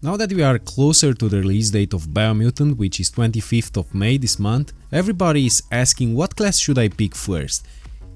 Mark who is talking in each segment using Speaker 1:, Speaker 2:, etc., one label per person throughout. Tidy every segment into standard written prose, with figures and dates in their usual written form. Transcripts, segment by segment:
Speaker 1: Now that we are closer to the release date of BIOMUTANT, which is 25th of May this month, everybody is asking what class should I pick first.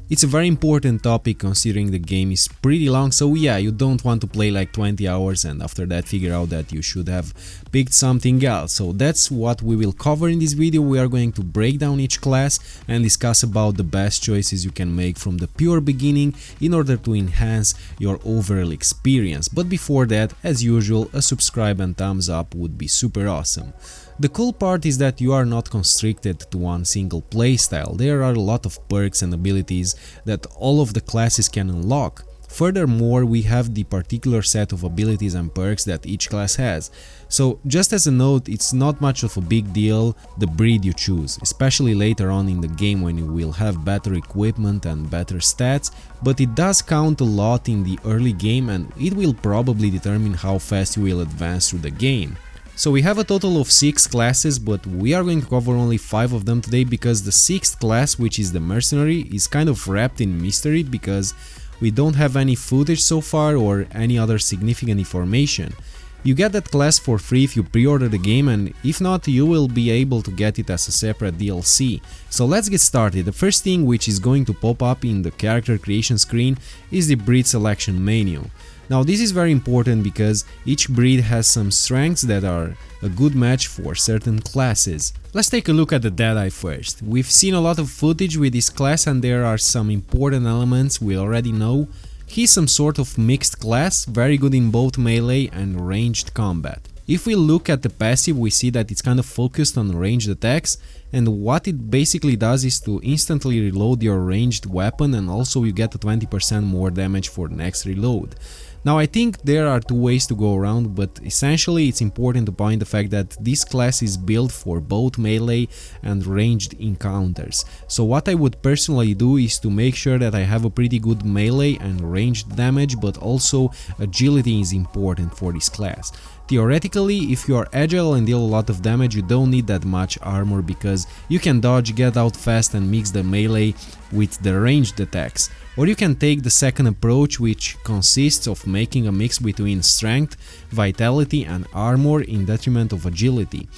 Speaker 1: It's a very important topic considering the game is pretty long, so yeah, you don't want to play like 20 hours and after that figure out that you should have picked something else. So that's what we will cover in this video. We are going to break down each class and discuss about the best choices you can make from the pure beginning in order to enhance your overall experience. But before that, as usual, a subscribe and thumbs up would be super awesome. The cool part is that you are not constricted to one single playstyle. There are a lot of perks and abilities that all of the classes can unlock. Furthermore, we have the particular set of abilities and perks that each class has. So just as a note, it's not much of a big deal the breed you choose, especially later on in the game when you will have better equipment and better stats, but it does count a lot in the early game and it will probably determine how fast you will advance through the game. So we have a total of 6 classes, but we are going to cover only 5 of them today because the 6th class, which is the Mercenary, is kind of wrapped in mystery because we don't have any footage so far or any other significant information. You get that class for free if you pre-order the game, and if not, you will be able to get it as a separate DLC. So let's get started. The first thing which is going to pop up in the character creation screen is the breed selection menu. Now this is very important because each breed has some strengths that are a good match for certain classes. Let's take a look at the Deadeye first. We've seen a lot of footage with this class and there are some important elements we already know. He's some sort of mixed class, very good in both melee and ranged combat. If we look at the passive, we see that it's kind of focused on ranged attacks, and what it basically does is to instantly reload your ranged weapon, and also you get a 20% more damage for the next reload. Now I think there are 2 ways to go around, but essentially it's important to point the fact that this class is built for both melee and ranged encounters. So what I would personally do is to make sure that I have a pretty good melee and ranged damage, but also agility is important for this class. Theoretically, if you are agile and deal a lot of damage, you don't need that much armor because you can dodge, get out fast and mix the melee with the ranged attacks. Or you can take the second approach, which consists of making a mix between strength, vitality and armor in detriment of agility.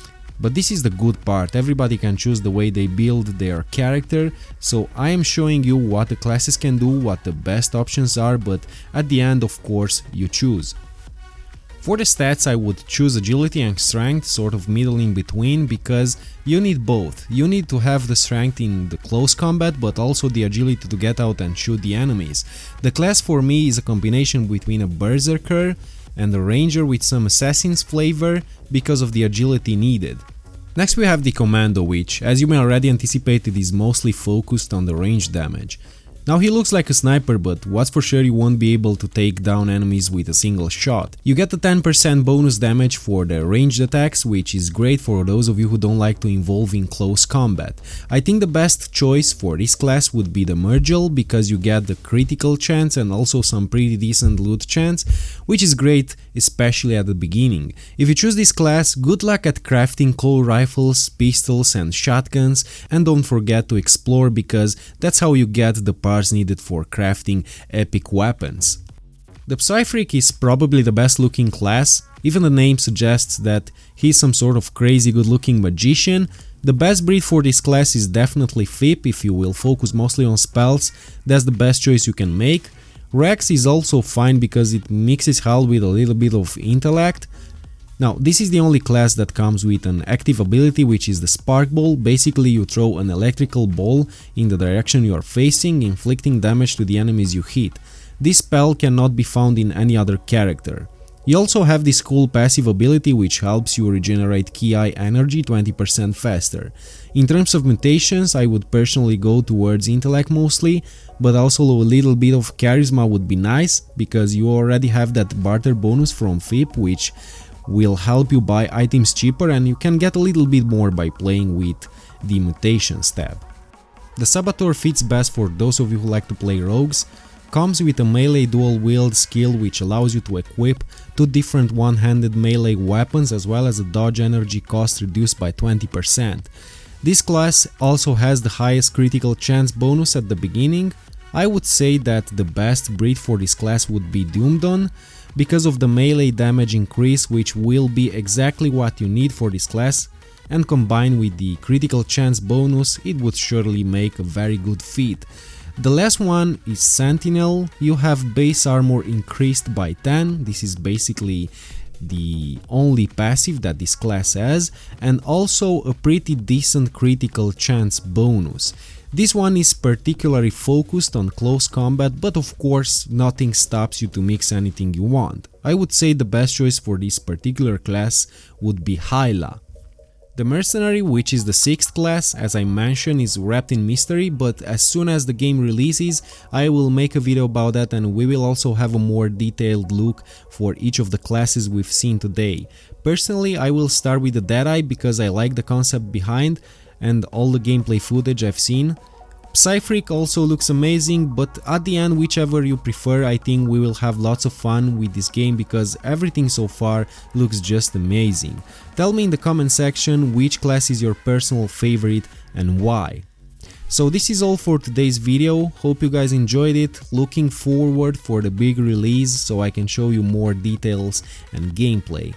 Speaker 1: But this is the good part, everybody can choose the way they build their character, so I am showing you what the classes can do, what the best options are, but at the end of course you choose. For the stats I would choose agility and strength, sort of middle in between, because you need both. You need to have the strength in the close combat, but also the agility to get out and shoot the enemies. The class for me is a combination between a berserker and a ranger with some assassin's flavor because of the agility needed. Next we have the Commando, which, as you may already anticipate, it is mostly focused on the range damage. Now he looks like a sniper, but what's for sure you won't be able to take down enemies with a single shot. You get a 10% bonus damage for the ranged attacks, which is great for those of you who don't like to involve in close combat. I think the best choice for this class would be the Mergel, because you get the critical chance and also some pretty decent loot chance, which is great especially at the beginning. If you choose this class, good luck at crafting cool rifles, pistols and shotguns, and don't forget to explore because that's how you get the parts needed for crafting epic weapons. The Psi-freak is probably the best looking class, even the name suggests that he's some sort of crazy good looking magician. The best breed for this class is definitely Fip. If you will focus mostly on spells, that's the best choice you can make. Rex is also fine because it mixes hull with a little bit of intellect. Now this is the only class that comes with an active ability, which is the Spark Ball. Basically you throw an electrical ball in the direction you are facing, inflicting damage to the enemies you hit. This spell cannot be found in any other character. You also have this cool passive ability which helps you regenerate Ki energy 20% faster. In terms of mutations, I would personally go towards intellect mostly, but also a little bit of charisma would be nice, because you already have that barter bonus from Fip, which will help you buy items cheaper, and you can get a little bit more by playing with the mutations tab. The Saboteur fits best for those of you who like to play rogues. Comes with a melee dual wield skill which allows you to equip 2 different one-handed melee weapons, as well as a dodge energy cost reduced by 20%. This class also has the highest critical chance bonus at the beginning. I would say that the best breed for this class would be Doomdon, because of the melee damage increase, which will be exactly what you need for this class, and combined with the critical chance bonus, it would surely make a very good feat. The last one is Sentinel. You have base armor increased by 10, this is basically the only passive that this class has, and also a pretty decent critical chance bonus. This one is particularly focused on close combat, but of course nothing stops you to mix anything you want. I would say the best choice for this particular class would be Hyla. The Mercenary, which is the 6th class, as I mentioned, is wrapped in mystery, but as soon as the game releases, I will make a video about that, and we will also have a more detailed look for each of the classes we've seen today. Personally, I will start with the Deadeye because I like the concept behind and all the gameplay footage I've seen. Psi-freak also looks amazing, but at the end, whichever you prefer, I think we will have lots of fun with this game because everything so far looks just amazing. Tell me in the comment section which class is your personal favorite and why. So this is all for today's video, hope you guys enjoyed it, looking forward for the big release so I can show you more details and gameplay.